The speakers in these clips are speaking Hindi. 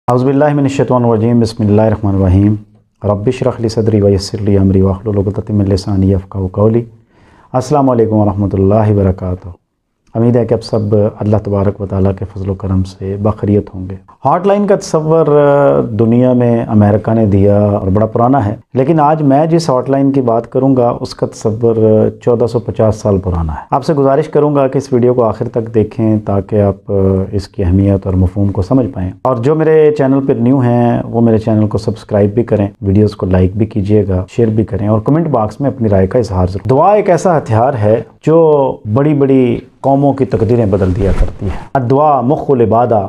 औज़ुबिल्लाहि मिनश्शैतानिर्रजीम बिस्मिल्लाहिर्रहमानिर्रहीम रब्बि इश्रह ली सदरी व यस्सिर ली अमरी वहलुल उक़दतम मिन लिसानी यफ़क़हू क़ौली। अस्सलामु अलैकुम वरहमतुल्लाहि वबरकातुहू। उम्मीद है कि आप सब अल्लाह तबारक व तआला के फज़ल व करम से बख़ैरियत होंगे। हॉटलाइन का तसव्वुर दुनिया में अमेरिका ने दिया और बड़ा पुराना है, लेकिन आज मैं जिस हॉटलाइन की बात करूंगा उसका तसव्वुर 1450 साल पुराना है। आपसे गुजारिश करूंगा कि इस वीडियो को आखिर तक देखें ताकि आप इसकी अहमियत और मफ़हूम को समझ पाएँ। और जो मेरे चैनल पर न्यू हैं वो मेरे चैनल को सब्सक्राइब भी करें, वीडियोज़ को लाइक भी कीजिएगा, शेयर भी करें और कमेंट बॉक्स में अपनी राय का इजहार ज़रूर। दुआ एक ऐसा हथियार है जो बड़ी बड़ी कौमों की तकदीरें बदल दिया करती है। अद्दुआ मुख्खुल इबादा,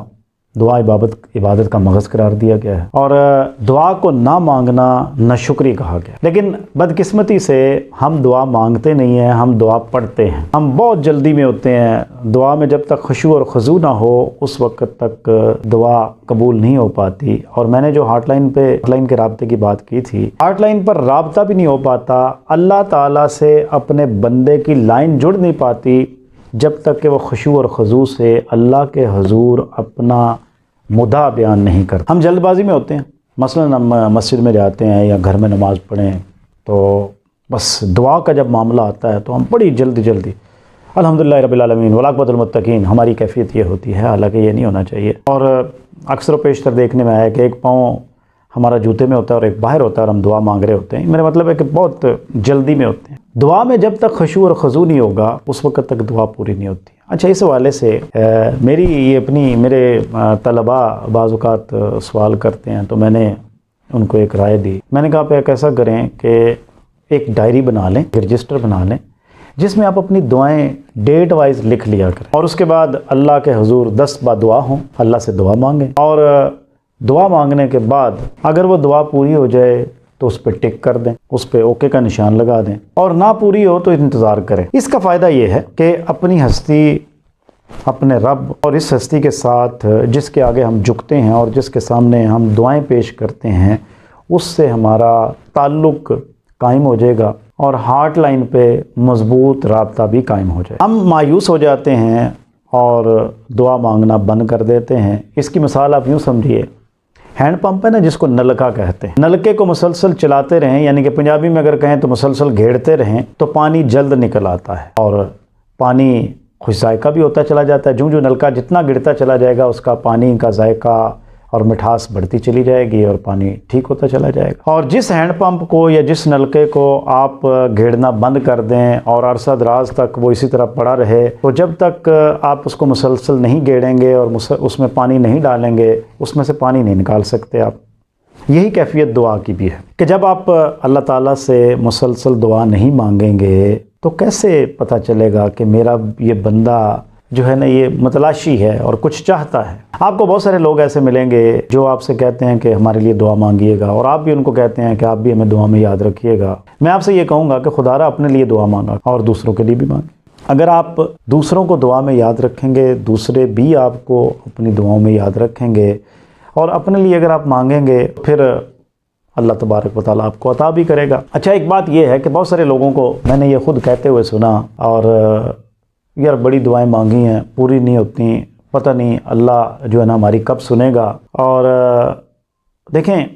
दुआ इबादत का मगज़ करार दिया गया है और दुआ को ना मांगना नाशुक्री कहा गया। लेकिन बदकिस्मती से हम दुआ मांगते नहीं हैं, हम दुआ पढ़ते हैं। हम बहुत जल्दी में होते हैं। दुआ में जब तक खुशू और खुजू ना हो उस वक्त तक दुआ कबूल नहीं हो पाती। और मैंने जो हॉटलाइन के राब्ते की बात की थी, हॉटलाइन पर राब्ता भी नहीं हो पाता, अल्लाह ताला से अपने बंदे की लाइन जुड़ नहीं पाती जब तक कि वह खुशू और खुजू से अल्लाह के हुजूर अपना मुद्दा बयान नहीं करता। हम जल्दबाजी में होते हैं, मसलन हम मस्जिद में जाते हैं या घर में नमाज़ पढ़ें तो बस दुआ का जब मामला आता है तो हम बड़ी जल्दी अल्हम्दुलिल्लाह रब्बिल आलमीन वल आक़िबतुल मुत्तक़ीन, हमारी कैफियत ये होती है। हालांकि ये नहीं होना चाहिए। और अक्सर पेशतर देखने में आया कि एक पाँव हमारा जूते में होता है और एक बाहर होता है और हम दुआ मांग रहे होते हैं। मेरा मतलब है कि बहुत जल्दी में होते हैं। दुआ में जब तक खुशू और खुजू नहीं होगा उस वक्त तक दुआ पूरी नहीं होती। अच्छा, इस हवाले से मेरे तलबा बाज़ औक़ात सवाल करते हैं तो मैंने उनको एक राय दी। मैंने कहा आप ऐसा करें कि एक डायरी बना लें, रजिस्टर बना लें जिसमें आप अपनी दुआएं डेट वाइज लिख लिया करें और उसके बाद अल्लाह के हुजूर 10 बार दुआ हों, अल्लाह से दुआ मांगें और दुआ मांगने के बाद अगर वो दुआ पूरी हो जाए तो उस पर टिक कर दें, उस पर ओके का निशान लगा दें और ना पूरी हो तो इंतज़ार करें। इसका फ़ायदा ये है कि अपनी हस्ती, अपने रब और इस हस्ती के साथ जिसके आगे हम झुकते हैं और जिसके सामने हम दुआएं पेश करते हैं उससे हमारा ताल्लुक़ कायम हो जाएगा और हार्ट लाइन पे मज़बूत राब्ता भी कायम हो जाए। हम मायूस हो जाते हैं और दुआ मांगना बंद कर देते हैं। इसकी मिसाल आप यूँ समझिए, हैंड पंप है ना जिसको नलका कहते हैं, नलके को मुसलसल चलाते रहें, यानी कि पंजाबी में अगर कहें तो मुसलसल घेरते रहें तो पानी जल्द निकल आता है और पानी खुश जायका भी होता चला जाता है। जो नलका जितना गिरता चला जाएगा उसका पानी का जायका और मिठास बढ़ती चली जाएगी और पानी ठीक होता चला जाएगा। और जिस हैंड पंप को या जिस नलके को आप घेरना बंद कर दें और अरसा दराज तक वो इसी तरह पड़ा रहे तो जब तक आप उसको मुसलसल नहीं घेरेंगे और उसमें पानी नहीं डालेंगे उसमें से पानी नहीं निकाल सकते आप। यही कैफियत दुआ की भी है कि जब आप अल्लाह ताला से मुसलसल दुआ नहीं मांगेंगे तो कैसे पता चलेगा कि मेरा ये बंदा जो है ना ये मतलाशी है और कुछ चाहता है। आपको बहुत सारे लोग ऐसे मिलेंगे जो आपसे कहते हैं कि हमारे लिए दुआ मांगिएगा और आप भी उनको कहते हैं कि आप भी हमें दुआ में याद रखिएगा। मैं आपसे ये कहूँगा कि खुदारा अपने लिए दुआ मांगा और दूसरों के लिए भी मांगे। अगर आप दूसरों को दुआ में याद रखेंगे, दूसरे भी आपको अपनी दुआओं में याद रखेंगे और अपने लिए अगर आप मांगेंगे फिर अल्लाह तबारक व तआला आपको अता भी करेगा। अच्छा, एक बात यह है कि बहुत सारे लोगों को मैंने ये खुद कहते हुए सुना और यार बड़ी दुआएं मांगी हैं पूरी नहीं होती, पता नहीं अल्लाह जो है ना हमारी कब सुनेगा। और देखें,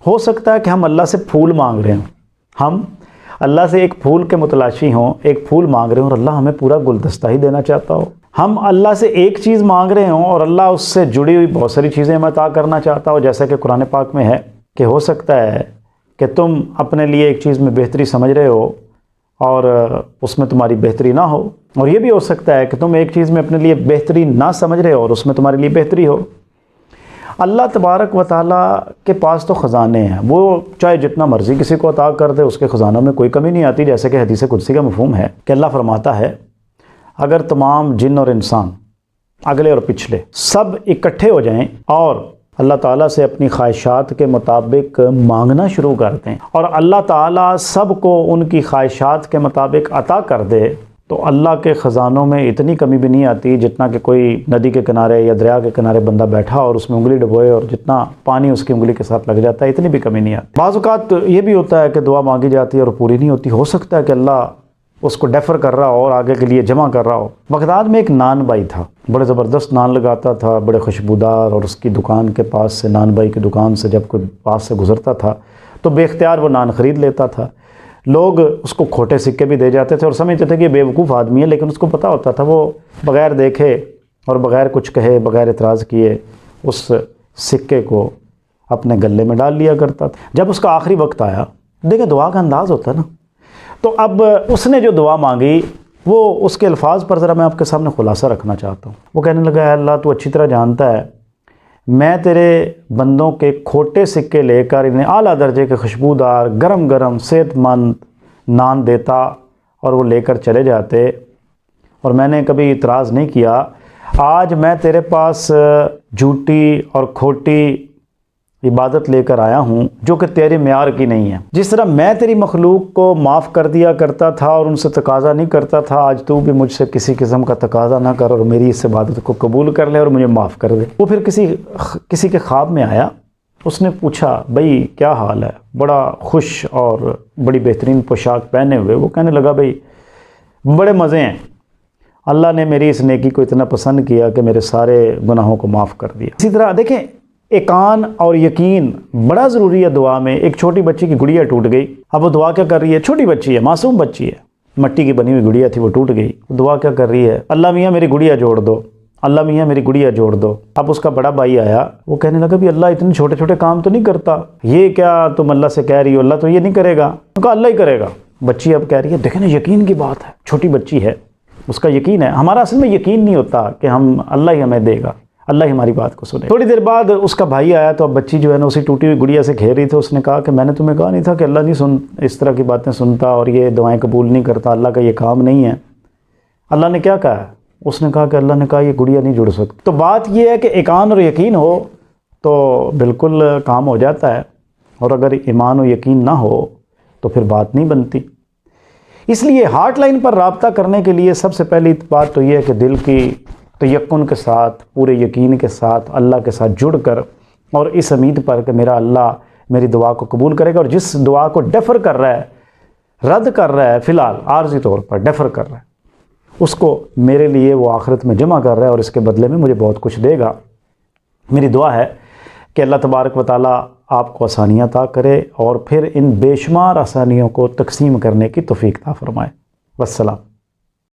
हो सकता है कि हम अल्लाह से फूल मांग रहे हों, हम अल्लाह से एक फूल के मुतलाशी हों, एक फूल मांग रहे हों और अल्लाह हमें पूरा गुलदस्ता ही देना चाहता हो। हम अल्लाह से एक चीज़ मांग रहे हों और अल्लाह उससे जुड़ी हुई बहुत सारी चीज़ें हमें अता करना चाहता हो। जैसा कि कुरान पाक में है कि हो सकता है कि तुम अपने लिए एक चीज़ में बेहतरी समझ रहे हो और उसमें तुम्हारी बेहतरी ना हो, और ये भी हो सकता है कि तुम एक चीज़ में अपने लिए बेहतरी ना समझ रहे हो और उसमें तुम्हारे लिए बेहतरी हो। अल्लाह तबारक व तआला के पास तो ख़जाने हैं, वो चाहे जितना मर्ज़ी किसी को अता कर दे उसके ख़जानों में कोई कमी नहीं आती। जैसे कि हदीस कुदसी का मफ़हूम है कि अल्लाह फरमाता है अगर तमाम जिन और इंसान अगले और पिछले सब इकट्ठे हो जाएं और अल्लाह ताला से अपनी ख्वाहिशात के मुताबिक मांगना शुरू कर दें और अल्लाह ताला सबको उनकी ख्वाहिशात के मुताबिक अता कर दे तो अल्लाह के ख़जानों में इतनी कमी भी नहीं आती जितना कि कोई नदी के किनारे या दरिया के किनारे बंदा बैठा और उसमें उंगली डुबोए और जितना पानी उसकी उंगली के साथ लग जाता है इतनी भी कमी नहीं आती। बाज़ औक़ात ये भी होता है कि दुआ मांगी जाती है और पूरी नहीं होती। हो सकता है कि अल्लाह उसको डेफर कर रहा हो और आगे के लिए जमा कर रहा हो। बगदाद में एक नान भाई था, बड़े ज़बरदस्त नान लगाता था, बड़े खुशबूदार, और उसकी दुकान के पास से, नान भाई की दुकान से जब कोई पास से गुज़रता था तो बेख्तियार वो नान ख़रीद लेता था। लोग उसको खोटे सिक्के भी दे जाते थे और समझते थे कि बेवकूफ़ आदमी है, लेकिन उसको पता होता था वो बग़ैर देखे और बग़ैर कुछ कहे, बग़ैर एतराज़ किए उस सिक्के को अपने गले में डाल लिया करता था। जब उसका आखिरी वक्त आया, देखे दुआ का अंदाज़ होता है ना, तो अब उसने जो दुआ मांगी वो उसके अल्फाज पर ज़रा मैं आपके सामने खुलासा रखना चाहता हूँ। वो कहने लगा, अल्लाह तू अच्छी तरह जानता है मैं तेरे बंदों के खोटे सिक्के लेकर इन्हें आला दर्जे के खुशबूदार गरम गरम सेहतमंद नान देता और वो लेकर चले जाते और मैंने कभी इतराज़ नहीं किया। आज मैं तेरे पास झूठी और खोटी इबादत लेकर आया हूँ जो कि तेरे म्यार की नहीं है। जिस तरह मैं तेरी मखलूक को माफ़ कर दिया करता था और उनसे तकाज़ा नहीं करता था, आज तू भी मुझसे किसी किस्म का तकाज़ा ना कर और मेरी इस इबादत को कबूल कर ले और मुझे माफ़ कर दे। वो फिर किसी के ख्वाब में आया, उसने पूछा, भाई क्या हाल है? बड़ा खुश और बड़ी बेहतरीन पोशाक पहने हुए। वो कहने लगा, भाई बड़े मज़े हैं, अल्लाह ने मेरी इस नेकी को इतना पसंद किया कि मेरे सारे गुनाहों को माफ़ कर दिया। इसी तरह देखें, ईकान और यकीन बड़ा ज़रूरी है दुआ में। एक छोटी बच्ची की गुड़िया टूट गई, अब वो दुआ क्या कर रही है? छोटी बच्ची है, मासूम बच्ची है, मट्टी की बनी हुई गुड़िया थी, वो टूट गई। दुआ क्या कर रही है? अल्लाह मियाँ मेरी गुड़िया जोड़ दो, अल्लाह मियाँ मेरी गुड़िया जोड़ दो। अब उसका बड़ा भाई आया, वो कहने लगा, भी अल्लाह इतने छोटे छोटे काम तो नहीं करता, ये क्या तुम अल्लाह से कह रही हो? अल्लाह तो ये नहीं करेगा। उनका अल्लाह ही करेगा। बच्ची अब कह रही है, देखें ना, यकीन की बात है, छोटी बच्ची है, उसका यकीन है। हमारा असल में यकीन नहीं होता कि हम अल्लाह ही हमें देगा, अल्लाह ही हमारी बात को सुने। थोड़ी देर बाद उसका भाई आया तो अब बच्ची जो है ना उसी टूटी हुई गुड़िया से घेर रही थी। उसने कहा कि मैंने तुम्हें कहा नहीं था कि अल्लाह नहीं इस तरह की बातें सुनता और ये दुआएं कबूल नहीं करता, अल्लाह का ये काम नहीं है। अल्लाह ने क्या कहा? उसने कहा कि अल्लाह ने कहा ये गुड़िया नहीं जुड़ सकती। तो बात ये है कि ईमान और यकीन हो तो बिल्कुल काम हो जाता है, और अगर ईमान और यकीन ना हो तो फिर बात नहीं बनती। इसलिए हार्ट लाइन पर रब्ता करने के लिए सबसे पहली बात तो ये है कि दिल की तयक्कुन के साथ, पूरे यकीन के साथ अल्लाह के साथ जुड़कर और इस उम्मीद पर कि मेरा अल्लाह मेरी दुआ को कबूल करेगा, और जिस दुआ को डेफर कर रहा है, रद्द कर रहा है, फ़िलहाल आर्जी तौर पर डेफर कर रहा है, उसको मेरे लिए वो आखिरत में जमा कर रहा है और इसके बदले में मुझे बहुत कुछ देगा। मेरी दुआ है कि अल्लाह तबारक व तआला आपको आसानियाँ अता करे और फिर इन बेशुमार आसानियों को तकसीम करने की तौफीक अता फरमाए। वस्सलाम।